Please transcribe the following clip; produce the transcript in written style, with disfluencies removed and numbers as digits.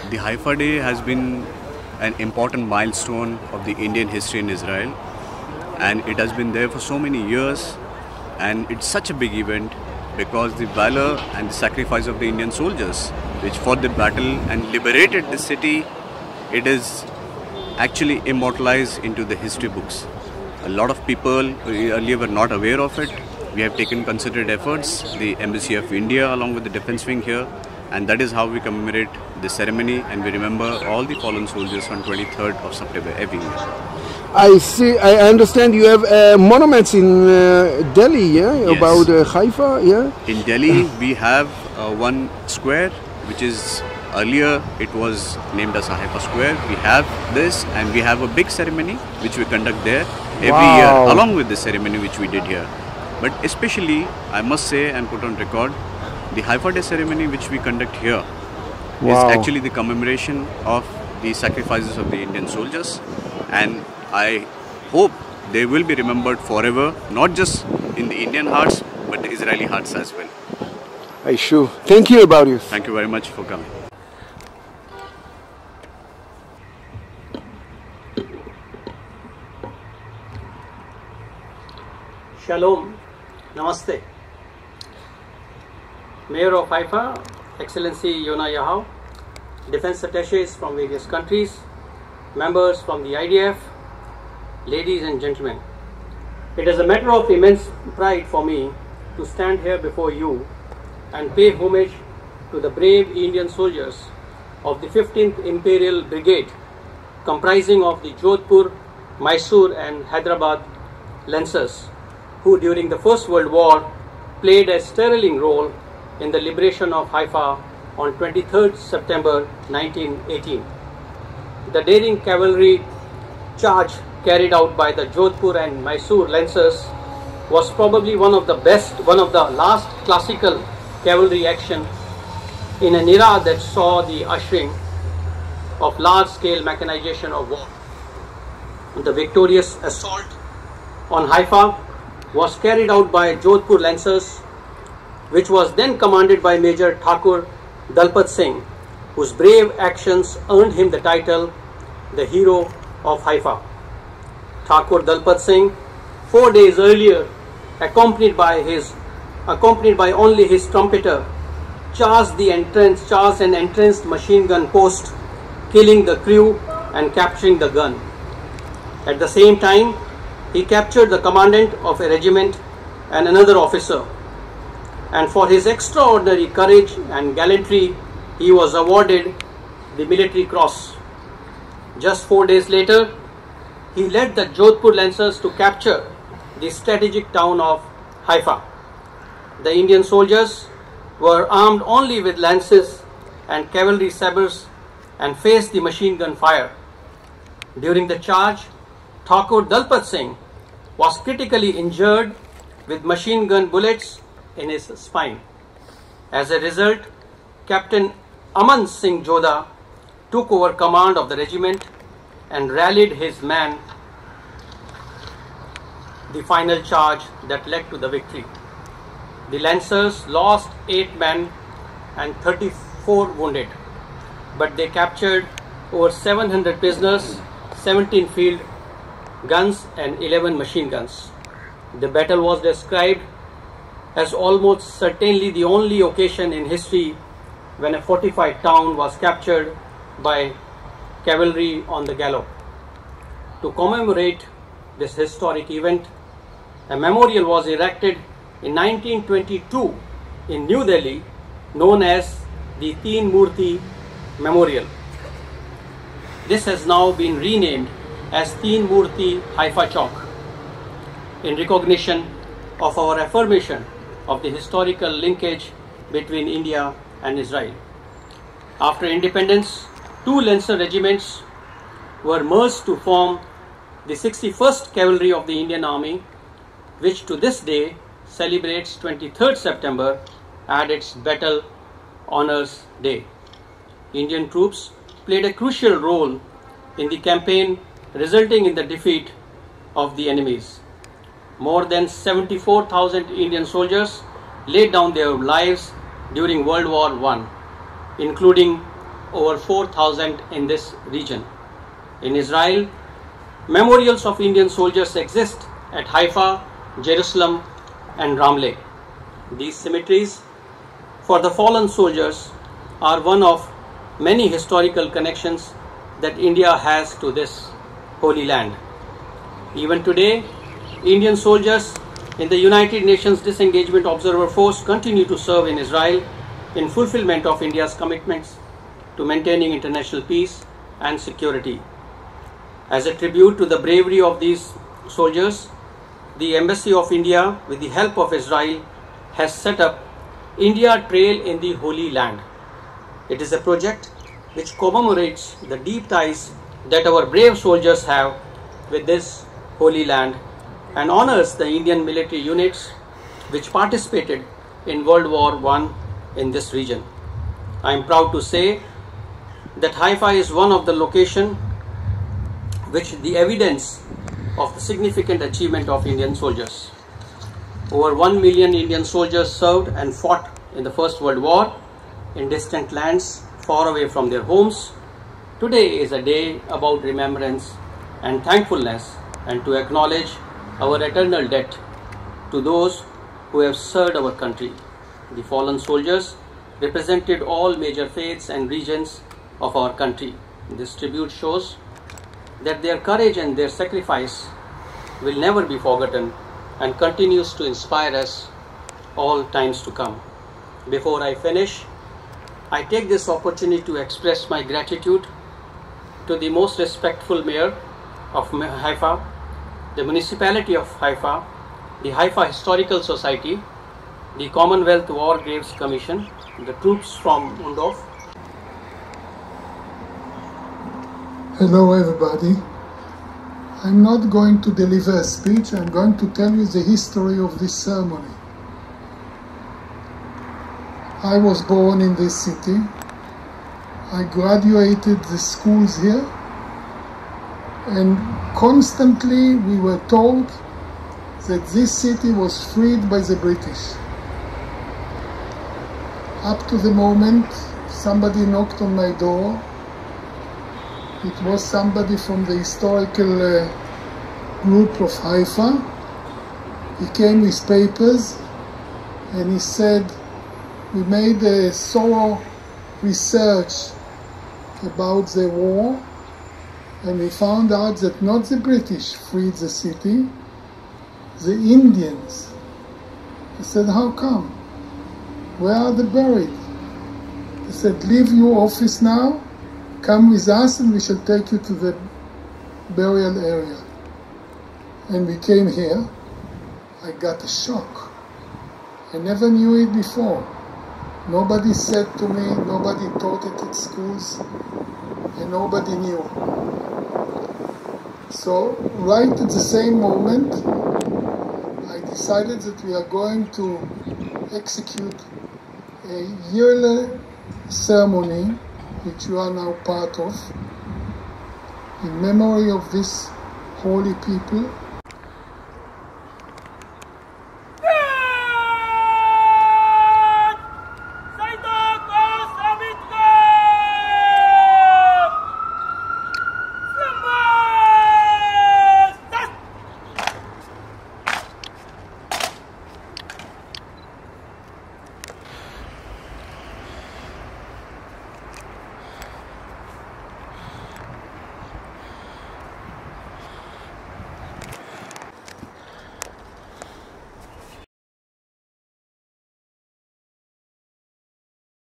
The Haifa Day has been an important milestone of the Indian history in Israel, and it has been there for so many years, and it's such a big event because the valor and the sacrifice of the Indian soldiers which fought the battle and liberated the city, it is actually immortalized into the history books. A lot of people earlier were not aware of it. We have taken considered efforts, the Embassy of India along with the defense wing here, and that is how we commemorate the ceremony and we remember all the fallen soldiers on 23rd of September every year. I understand you have monuments in Delhi, yeah? Yes. About Haifa, yeah? In Delhi we have one square which is earlier it was named as Haifa Square. We have this and we have a big ceremony which we conduct there every year along with the ceremony which we did here. But especially I must say and put on record, the Haifa Day ceremony which we conduct here is actually the commemoration of the sacrifices of the Indian soldiers, and I hope they will be remembered forever, not just in the Indian hearts but the Israeli hearts as well. I sure. Thank you about you. Thank you very much for coming. Shalom, Namaste. Mayor of Haifa, Excellency Yona, defense attaches from various countries, members from the IDF, ladies and gentlemen. It is a matter of immense pride for me to stand here before you and pay homage to the brave Indian soldiers of the 15th Imperial Brigade, comprising of the Jodhpur, Mysore and Hyderabad Lancers, who during the First World War played a sterling role in the liberation of Haifa on 23rd September 1918. The daring cavalry charge carried out by the Jodhpur and Mysore Lancers was probably one of the last classical cavalry action in an era that saw the ushering of large-scale mechanization of war. The victorious assault on Haifa was carried out by Jodhpur Lancers, which was then commanded by Major Thakur Dalpat Singh, whose brave actions earned him the title the Hero of Haifa. Thakur Dalpat Singh, 4 days earlier, accompanied by only his trumpeter, charged an entrenched machine gun post, killing the crew and capturing the gun. At the same time, he captured the commandant of a regiment and another officer, and for his extraordinary courage and gallantry, he was awarded the Military Cross. Just 4 days later, he led the Jodhpur Lancers to capture the strategic town of Haifa. The Indian soldiers were armed only with lances and cavalry sabres and faced the machine gun fire. During the charge, Thakur Dalpat Singh was critically injured with machine gun bullets in his spine. As a result, Captain Aman Singh Jodha took over command of the regiment and rallied his men the final charge that led to the victory. The Lancers lost 8 men and 34 wounded, but they captured over 700 prisoners, 17 field guns and 11 machine guns. The battle was described as almost certainly the only occasion in history when a fortified town was captured by cavalry on the gallop. To commemorate this historic event, a memorial was erected in 1922 in New Delhi, known as the Teen Murti Memorial. This has now been renamed as Teen Murti Haifa Chowk in recognition of our affirmation of the historical linkage between India and Israel. After independence, 2 Lancer regiments were merged to form the 61st Cavalry of the Indian Army, which to this day celebrates 23rd September as its Battle Honours Day. Indian troops played a crucial role in the campaign, resulting in the defeat of the enemies. More than 74,000 Indian soldiers laid down their lives during World War I, including over 4,000 in this region. In Israel, memorials of Indian soldiers exist at Haifa, Jerusalem, and Ramleh. These cemeteries for the fallen soldiers are one of many historical connections that India has to this holy land. Even today, Indian soldiers in the United Nations Disengagement Observer Force continue to serve in Israel in fulfillment of India's commitments to maintaining international peace and security. As a tribute to the bravery of these soldiers, the Embassy of India, with the help of Israel, has set up India Trail in the Holy Land. It is a project which commemorates the deep ties that our brave soldiers have with this holy land and honors the Indian military units which participated in World War I in this region. I am proud to say that Haifa is one of the locations which the evidence of the significant achievement of Indian soldiers. Over 1 million Indian soldiers served and fought in the First World War in distant lands far away from their homes. Today is a day about remembrance and thankfulness, and to acknowledge our eternal debt to those who have served our country. The fallen soldiers represented all major faiths and regions of our country. This tribute shows that their courage and their sacrifice will never be forgotten and continues to inspire us all times to come. Before I finish, I take this opportunity to express my gratitude to the most respectful mayor of Haifa, the municipality of Haifa, the Haifa Historical Society, the Commonwealth War Graves Commission, the troops from Undorf. Hello everybody. I'm not going to deliver a speech, I'm going to tell you the history of this ceremony. I was born in this city. I graduated the schools here, and constantly we were told that this city was freed by the British. Up to the moment somebody knocked on my door. It was somebody from the historical group of Haifa. He came with papers and he said, we made a thorough research about the war, and we found out that not the British freed the city, the Indians. I said, how come? Where are they buried? He said, leave your office now, come with us and we shall take you to the burial area. And we came here. I got a shock. I never knew it before. Nobody said to me, nobody taught it at schools, and nobody knew. So right at the same moment, I decided that we are going to execute a yearly ceremony, which you are now part of, in memory of these holy people